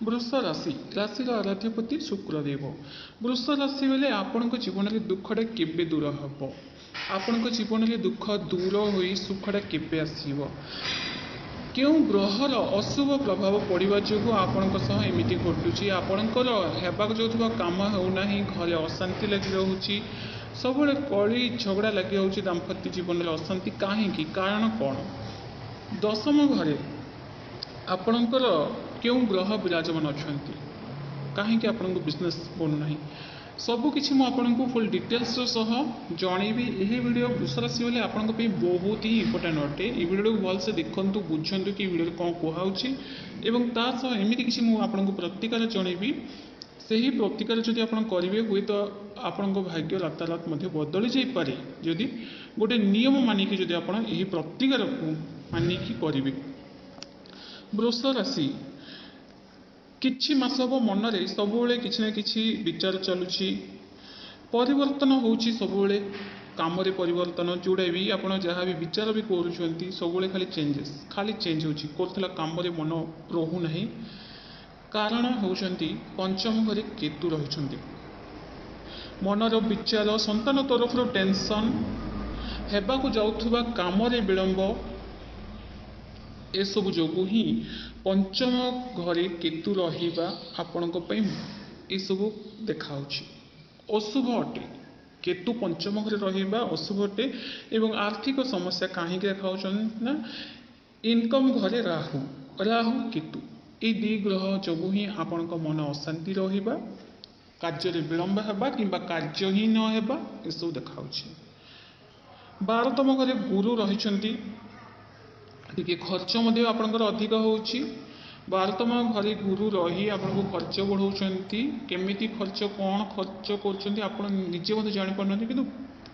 वृष राशि राशि आराध्यपति शुक्रदेव। वृष राशि बेले आपण जीवन में दुखटा केबे दूर हम आपण जीवन में दुख दूर हो सुखटा केबे आसव क्यों ग्रहर अशुभ प्रभाव पड़ा जो आपमती घटुची आपणकर हेबाक जो कम होना घरे अशांति लगी रोचे सब कली झगड़ा लगी रोचे दाम्पत्य जीवन में अशांति कहीं कारण कौन दशम घरे आपणकर क्यों ग्रह विराजमान अच्छा कहीं आपन बिजनेस बनूना सबकि मुझे फुल डिटेल्स सह जनइबी यह वीडियो वृष राशि वाले आपण बहुत ही इंपोर्टाट अटे ये वीडियो को भलसे देखु बुझु कि वीडियो कौन कहूँ एमती किसी मुझे प्रतिकार जनइबी से ही प्रतिकार जब आप करेंगे हुए तो आपण भाग्य रातारात बदली जापे जदि गोटे नियम मानिकी जब आप प्रतिकार को मानिकी करेंगे। वृष राशि किछि मास हम मनरे सबुले किछि ना किछि विचार चलुछि परिवर्तन होउछि सबुले काम रे परिवर्तन जोड़ा भी आप जहाँ भी विचार भी करुँच सबुले खाली चेंज होउछि करथला काम रे मन रहू नहीं कारण होउछंती पंचम घरे केतु रहिछंती मनर विचार संतान तरफ टेंशन हेबाकु जाउथुबा काम रे विलंब एसबू जो ही पंचम घरे केतु रहिबा आपणको पई एसबू देखा अशुभ अटे केतु पंचम घरे रहिबा अशुभ अटे एवं आर्थिक समस्या कहीं देखा ना इनकम घरे राहु राहु केतु ये दी ग्रह जो ही आपण मन अशांति रहिबा कार्य विलंब हेबा किंबा कार्य ही न हेबा एसबू देखा 12तम घरे गुरु रहिछंती टे खर्च आपंकर अधिक होची 12तम घरे गुरु रही आपको खर्च बढ़ाऊँच केमी खर्च कौन खर्च करजे जापार कि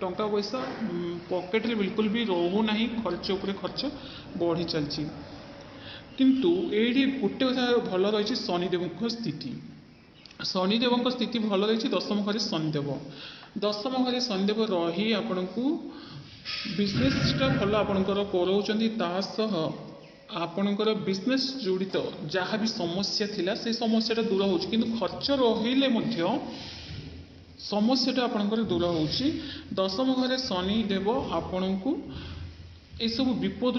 टंका पैसा पॉकेट रे बिल्कुल भी रोना खर्च उपर खर्च बढ़ी चलती किंतु ये गोटे कथा भल रही शनिदेव स्थिति शनिदेव स्थिति भल रही 10म घरे शनिदेव 10म घरे शनिदेव रही आपण को बिजनेसटा भल आपणकर कराऊँच आपणकर बिजनेस जोड़ित जहाँ भी समस्या थिला से समस्याटा दूर हो खर्च रहिले समस्याटा आपणकर दूर हो 10म घरे शनि देव आपण को यू विपद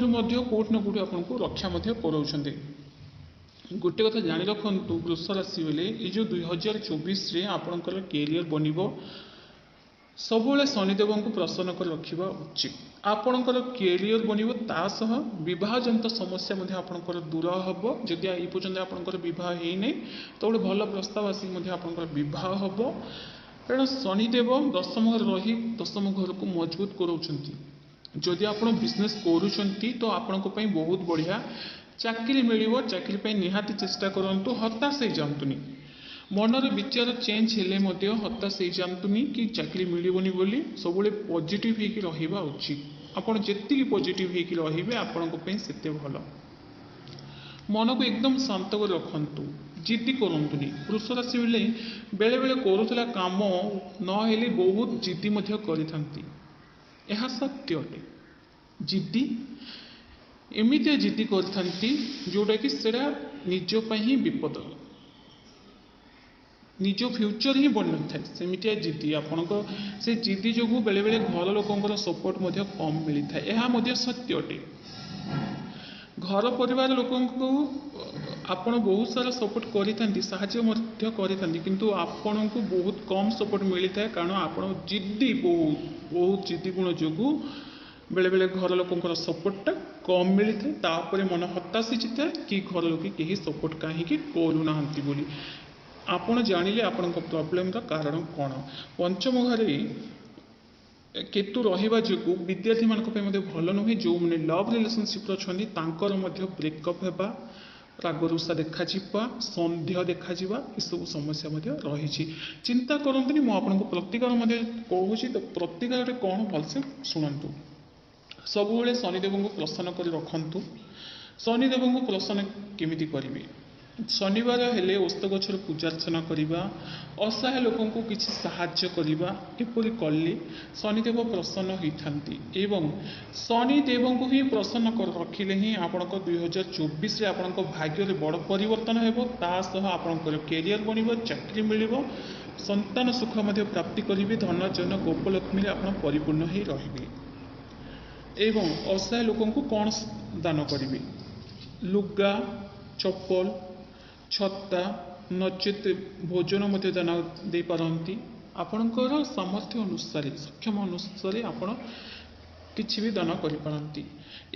कौट न कौट आपको रक्षा कराऊँच गोटे कथा जानी रखु वृष राशि बेले ये जो 2024 आपणकर कैरियर बनब सबुले शनिदेव को प्रसन्न कर रखा उचित आपणकर कैरियर बनब बह जनित समस्या आपणकर दूर हम जदि ये पर्यटन आपणकर बह होना तो गोटे भल प्रस्ताव आसिक बह हम कारण शनिदेव 10म घर रही 10म घर को मजबूत कराऊँच जदि आप बिजनेस करुँच तो आपण बहुत बढ़िया चाकरी मिल चाकरी निहाती चेष्टा करूँ हताश हो जातुनि मनर विचार चेंज हेले हताश हो जातुनि कि चाकरी मिलबनी बोली सब पॉजिटिव होकर रहा उचित आपड़ जी पॉजिटिव होकर रे आपण से भल मन को एकदम शांत कर रखु जिद्दी करतुनि वृष राशि बेले बेले करुला काम नहेले बहुत जिद्दी यह सत्य अटे जिद्दी एमती जिद्दी करथांती जोटा कि सेटा निजपाई ही विपद निज फ्यूचर ही बन था सेमिटिया जिद्दी आपण से जिद्दी जो बेले बेले घर लोकंर सपोर्ट कम मिलता है यह सत्य अटे घर परिवार लोक आपण बहुत सारा सपोर्ट करी किंतु आपण को बहुत कम सपोर्ट मिलता है कारण आपण जिद्दी बहुत जिद्दी गुण जो बेले बेले घर लोकंर सपोर्टा कम मिलता है तापर मन हताश जाए कि घर लोग कहीं सपोर्ट कहीं करूना बोली आपण जानिले आपण प्रॉब्लम कारण कौन पंचम घरे केतु रहिबा जो विद्यार्थी मान भल नुहे जो मैंने लव रिलेशनशिप अच्छा ब्रेकअप होगा रागरुषा देखा सन्देह देखा सब समस्या रही चिंता करते मुझे प्रतिकार कहूँ तो प्रतिकार कौन भलसे शुणु सबुले शनिदेव को प्रसन्न कर रखु शनिदेव को प्रसन्न केमिति करेंगे शनिवार हेले ओस्त गछर पूजार्चना करवा असहाय लोक किसी साहाय्य करवा एपरि कले शनिदेव प्रसन्न होती एवं शनिदेव को ही प्रसन्न कर रखिले ही आपण 2024 आपण भाग्य बड़ परिवर्तन होता आपण कैरियर बन चाकरी मिल संतान सुख प्राप्ति करेंगे धन जन गोपलक्ष्मी आप परिपूर्ण ही रही एवं असहाय लोक कौन दान करेंगे लुगा चप्पल छत्ता नचेत भोजन दान दे पारती आपणकर सामर्थ्य अनुसार सक्षम अनुसार आपण किसी भी दान कर पारती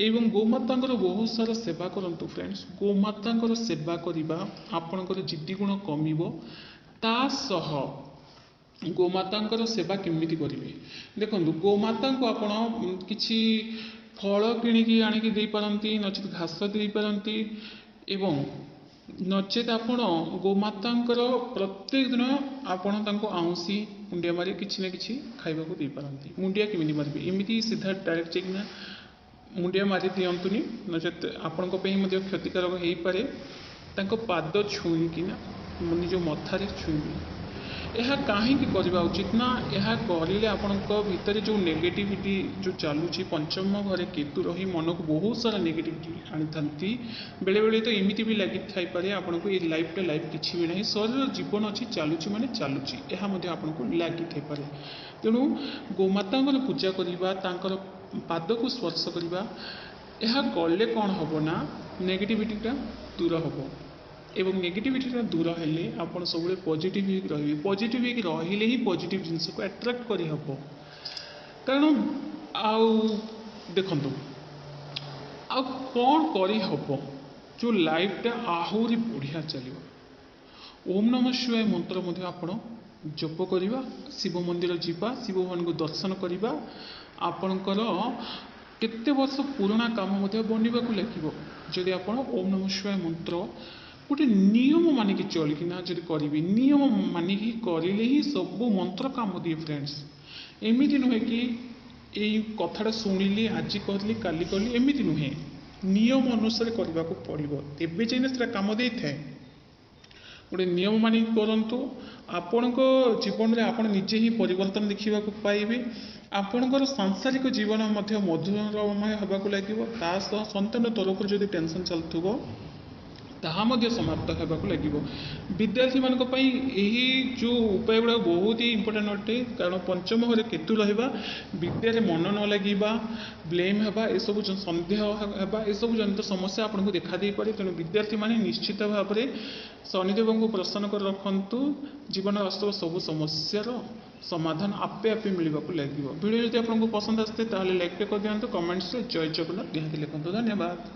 एवं गोमाता बहुत सारा सेवा करंतु फ्रेंड्स गोमाता सेवा करवा आपणकर जिद्दी गुण कमिब ता सह गोमाता सेवा केमिति करेंगे देखो गोमाता को आपण किसी फल किणिकी आनिकी दे पारती नचेत घास दे पारती एवं नचेत आपण गोमाता प्रत्येक दिन आपण आउंसी मुंडिया मारी किसी ना कि खावा दे पारती मुंडिया केमी मारे एमती सीधा डायरेक्ट जाइना मुंडिया मारी दिंतुनि नचेत आपण क्षतिकारक हो पारे पाद छुईकिना निज मथारे छुईबे यह कहीं करवा उचित ना यह करें आपण भितर जो नेगेटिविटी जो चलुची पंचम घरे केतु रही मन को बहुत सारा नेगेटिविटी आनी था बेले बेले तो एमती भी लगी थाईपे आपन को ये लाइफ किसी भी नहीं शरीर जीवन अच्छी चलुची माने चलुची यह आपन को लगी थाईपे तेणु गोमाता पूजा करवा पाद को स्पर्श करवा यह कले कौन हम ना नेगेटिविटीटा दूर हम एवं नेगेटिविटी दूर हेले आपण सब पॉजिटिव रही पॉजिटिव रहिले ही पॉजिटिव जिनस को अट्रैक्ट करी हबो कारण आउ देखंतु आ कौन करी हबो जो लाइफटा आहुरी बढ़िया चलिबो ओम नमः शिवाय मंत्र मध्ये आपण जप करवा शिव मंदिर जीवा शिव भगवान को दर्शन करवा आपणकर केते वर्ष पुराना काम मध्ये बनवा को लगिबो जदि आपण ओम नमः शिवाय मंत्र गोटे नियम मानिकी चलिकिना जब करी नियम मानिकी करें ही सब मंत्र काम दिए फ्रेंड्स एमती नुहे कि यही कथाटा शुणिली आज कहली काली कहली एमती नुहे नियम अनुसार करने को पड़ो तेज जाइना कम दे था गोटे नियम मानिक करूँ आपण जीवन में आप निजे ही परिवर्तन देखा पाइबे आपणकर सांसारिक जीवन मधुरमय होगा लगे संतान तरफ जब टेंशन चलुव ताहा मध्य समाप्त होगा लगे विद्यार्थी मान यही जो उपाय गुड़ा बहुत ही इंपोर्टेंट अटे कारण पंचम घरे केतु रहा विद्यारे मन न लगे ब्लेम होगा सब सन्देह होगा सब जनित समस्या आपको देखा दे पारे तेणु विद्यार्थी माने निश्चित भाव में शनिदेव को प्रसन्न कर रखु जीवन वास्तव सब समस्यार समाधान आपे आपे मिलवा लगे वीडियो जब आपको पसंद आसते लाइक कर दिखाँ कमेंट्स जय जगन्नाथ निहाती लिखु धन्यवाद।